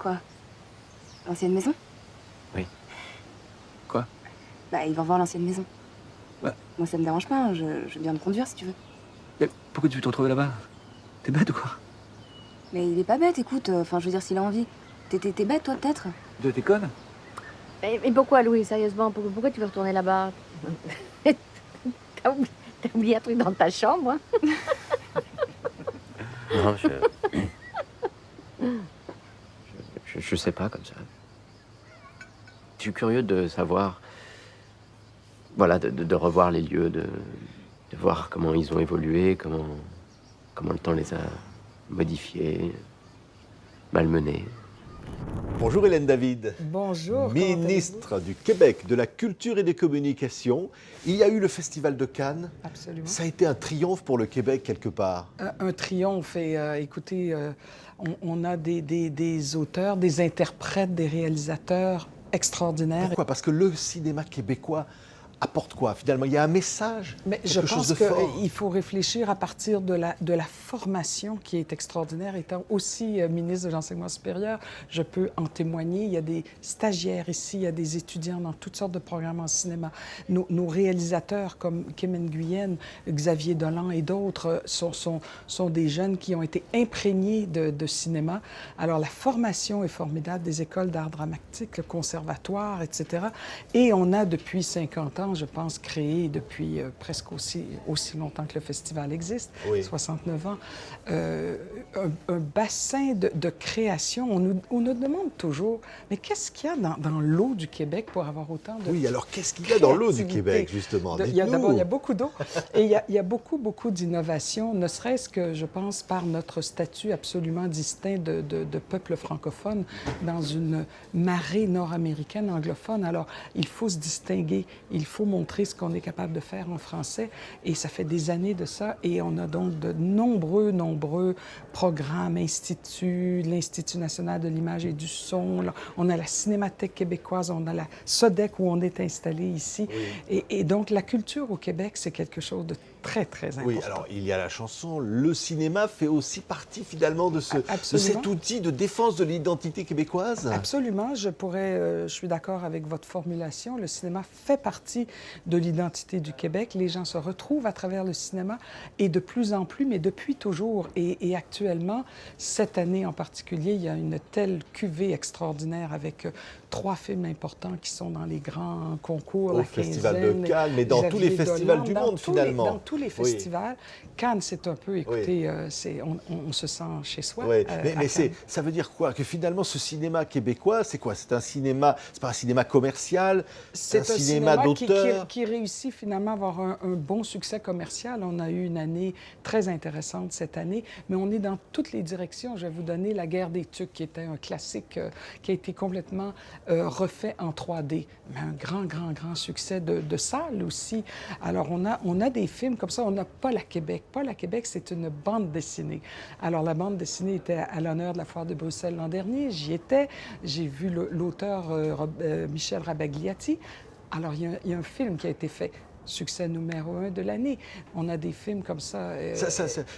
Quoi? L'ancienne maison? Oui. Quoi? Bah, ils vont voir l'ancienne maison. Bah. Moi, ça me dérange pas, hein, je veux bien me conduire si tu veux. Mais pourquoi tu veux te retrouver là-bas? T'es bête ou quoi? Mais il est pas bête, écoute, enfin, je veux dire, s'il a envie. T'es bête, toi, peut-être? T'es conne? Et pourquoi, Louis, sérieusement, pourquoi tu veux retourner là-bas? T'as oublié un truc dans ta chambre, hein? Non, je sais pas comme ça. Je suis curieux de savoir, voilà, de revoir les lieux, de voir comment ils ont évolué, comment le temps les a modifiés, malmenés. Bonjour Hélène David. Bonjour. Ministre du Québec, de la Culture et des Communications. Il y a eu le Festival de Cannes. Absolument. Ça a été un triomphe pour le Québec quelque part. Un triomphe. Et écoutez, on a des auteurs, des interprètes, des réalisateurs extraordinaires. Pourquoi? Parce que le cinéma québécois apporte quoi finalement? Il y a un message, Mais je quelque chose pense de fort. qu'il faut réfléchir à partir de la formation qui est extraordinaire. Étant aussi ministre de l'Enseignement supérieur, je peux en témoigner. Il y a des stagiaires ici, il y a des étudiants dans toutes sortes de programmes en cinéma. Nos réalisateurs comme Kim Nguyen, Xavier Dolan et d'autres sont des jeunes qui ont été imprégnés de cinéma. Alors la formation est formidable, des écoles d'art dramatique, le conservatoire, etc. Et on a depuis 50 ans, je pense, créé depuis presque aussi longtemps que le festival existe, Oui. 69 ans, un bassin de création. On nous demande toujours, mais qu'est-ce qu'il y a dans l'eau du Québec pour avoir autant de Oui, alors qu'est-ce qu'il y a dans l'eau du créativité? Québec, justement? D'abord, Dites-nous. il y a beaucoup d'eau et il y a beaucoup d'innovation, ne serait-ce que, je pense, par notre statut absolument distinct de peuple francophone dans une marée nord-américaine anglophone. Alors, il faut se distinguer, il faut montrer ce qu'on est capable de faire en français et ça fait des années de ça et on a donc de nombreux programmes, instituts, l'Institut national de l'image et du son, là, on a la Cinémathèque québécoise, on a la SODEC où on est installé ici. Oui. Et donc la culture au Québec, c'est quelque chose de très important. Oui, alors il y a la chanson, le cinéma fait aussi partie finalement de cet outil de défense de l'identité québécoise? Absolument, je suis d'accord avec votre formulation. Le cinéma fait partie de l'identité du Québec. Les gens se retrouvent à travers le cinéma et de plus en plus, mais depuis toujours. Et actuellement, cette année en particulier, il y a une telle cuvée extraordinaire avec 3 films importants qui sont dans les grands concours. Au Festival de Cannes, mais dans tous les festivals du monde, finalement. Dans tous les festivals. Cannes, c'est un peu, écoutez, on se sent chez soi. Oui, mais ça veut dire quoi? Que finalement, ce cinéma québécois, c'est quoi? C'est un cinéma, c'est pas un cinéma commercial, c'est un cinéma d'auteur qui réussit finalement à avoir un bon succès commercial. On a eu une année très intéressante cette année, mais on est dans toutes les directions. Je vais vous donner La Guerre des Tucs, qui était un classique qui a été complètement refait en 3D, mais un grand succès de salle aussi. Alors, on a des films comme ça. On n'a pas la Québec. Pas la Québec, c'est une bande dessinée. Alors, la bande dessinée était à l'honneur de la Foire de Bruxelles l'an dernier. J'y étais. J'ai vu l'auteur Michel Rabagliati. Alors, il y a un film qui a été fait. Succès numéro 1 de l'année. On a des films comme ça.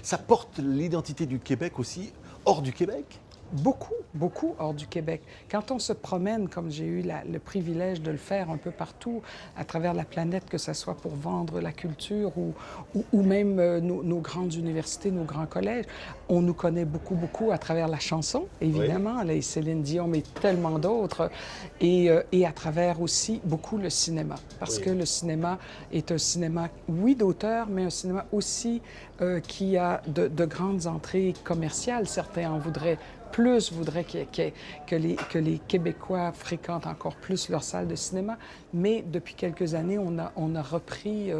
Ça porte l'identité du Québec aussi hors du Québec? Beaucoup hors du Québec. Quand on se promène, comme j'ai eu le privilège de le faire un peu partout à travers la planète, que ce soit pour vendre la culture ou même nos grandes universités, nos grands collèges, on nous connaît beaucoup à travers la chanson, évidemment, oui. Céline Dion, mais tellement d'autres, et à travers aussi beaucoup le cinéma. Parce que le cinéma est un cinéma, oui, d'auteur, mais un cinéma aussi qui a de grandes entrées commerciales. Certains en voudraient que les Québécois fréquentent encore plus leur salle de cinéma. Mais depuis quelques années, on a repris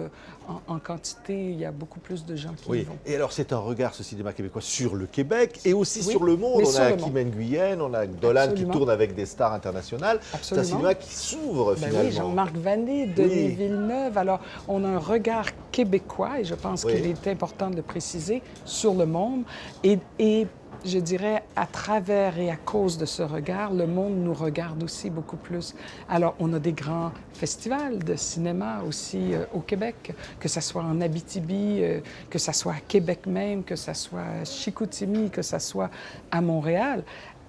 en quantité. Il y a beaucoup plus de gens qui y vont. Et alors, c'est un regard, ce cinéma québécois, sur le Québec et aussi sur le monde. On a Kim Nguyen, on a Dolan qui tourne avec des stars internationales. C'est un cinéma qui s'ouvre, finalement. Oui, Jean-Marc Vallée, Denis Villeneuve. Alors, on a un regard québécois, et je pense qu'il est important de le préciser, sur le monde. Et je dirais, à travers et à cause de ce regard, le monde nous regarde aussi beaucoup plus. Alors, on a des grands festivals de cinéma aussi au Québec, que ce soit en Abitibi, que ce soit à Québec même, que ce soit à Chicoutimi, que ce soit à Montréal.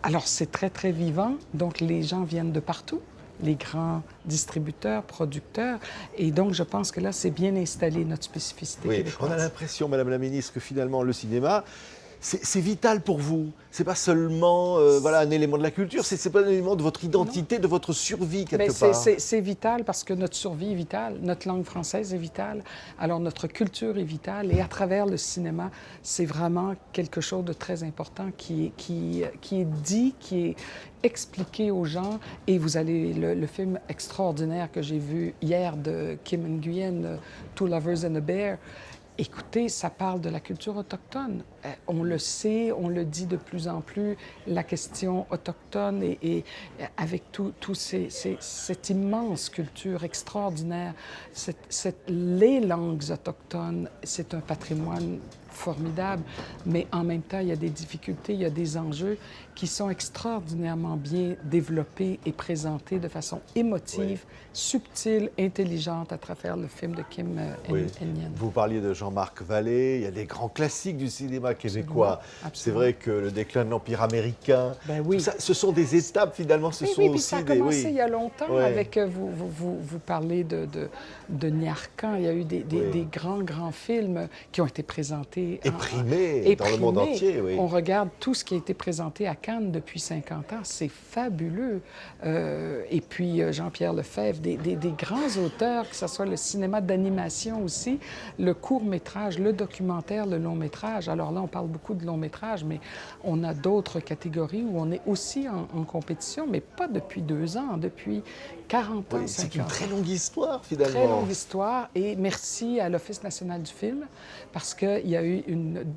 Alors, c'est très, très vivant. Donc, les gens viennent de partout, les grands distributeurs, producteurs. Et donc, je pense que là, c'est bien installé, notre spécificité québécoise. On a l'impression, Madame la Ministre, que finalement, le cinéma, c'est vital pour vous. C'est pas seulement voilà, un élément de la culture, c'est pas un élément de votre identité, de votre survie, quelque part. C'est vital parce que notre survie est vitale, notre langue française est vitale, alors notre culture est vitale. Et à travers le cinéma, c'est vraiment quelque chose de très important qui est dit, qui est expliqué aux gens. Et vous allez, le film extraordinaire que j'ai vu hier de Kim Nguyen, Two Lovers and a Bear, écoutez, ça parle de la culture autochtone. On le sait, on le dit de plus en plus, la question autochtone et avec cette immense culture extraordinaire, les langues autochtones, c'est un patrimoine formidable, mais en même temps, il y a des difficultés, il y a des enjeux qui sont extraordinairement bien développés et présentés de façon émotive, subtile, intelligente à travers le film de Kim Nguyen. Vous parliez de Jean-Marc Vallée, il y a des grands classiques du cinéma québécois. C'est vrai que le déclin de l'Empire américain, tout ça, ce sont des étapes finalement, ce sont aussi ça a commencé il y a longtemps avec, vous parlez de Niarcan, il y a eu des grands films qui ont été présentés. Primés dans le monde entier, On regarde tout ce qui a été présenté à Cannes depuis 50 ans, c'est fabuleux. Et puis Jean-Pierre Lefebvre, des grands auteurs, que ce soit le cinéma d'animation aussi, le court-métrage, le documentaire, le long-métrage. Alors là, on parle beaucoup de long-métrage, mais on a d'autres catégories où on est aussi en compétition, mais pas depuis 2 ans, depuis 40 ans, 50 ans. C'est une très longue histoire, finalement. Très longue histoire, et merci à l'Office national du film, parce qu'il y a eu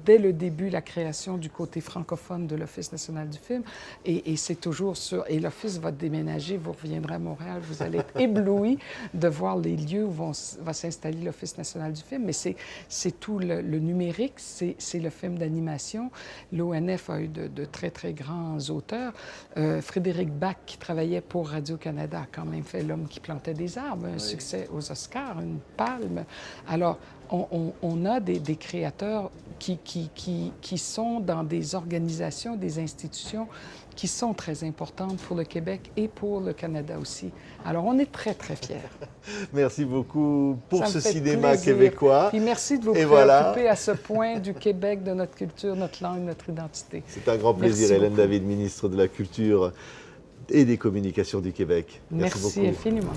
dès le début la création du côté francophone de l'Office national du film, et c'est toujours sur... Et l'Office va déménager, vous reviendrez à Montréal, vous allez être éblouis de voir les lieux où va s'installer l'Office national du film, mais c'est tout le numérique, c'est le film d'animation. L'ONF a eu de très, très grands auteurs. Frédéric Bach, qui travaillait pour Radio-Canada, a quand même fait L'homme qui plantait des arbres, un succès aux Oscars, une palme. Alors, on a des créateurs qui sont dans des organisations, des institutions qui sont très importantes pour le Québec et pour le Canada aussi. Alors, on est très, très fiers. Merci beaucoup pour ce cinéma plaisir. Québécois. Puis merci de vous préoccuper à ce point du Québec, de notre culture, notre langue, notre identité. C'est un grand plaisir, Hélène David, ministre de la Culture et des Communications du Québec. Merci beaucoup. Infiniment.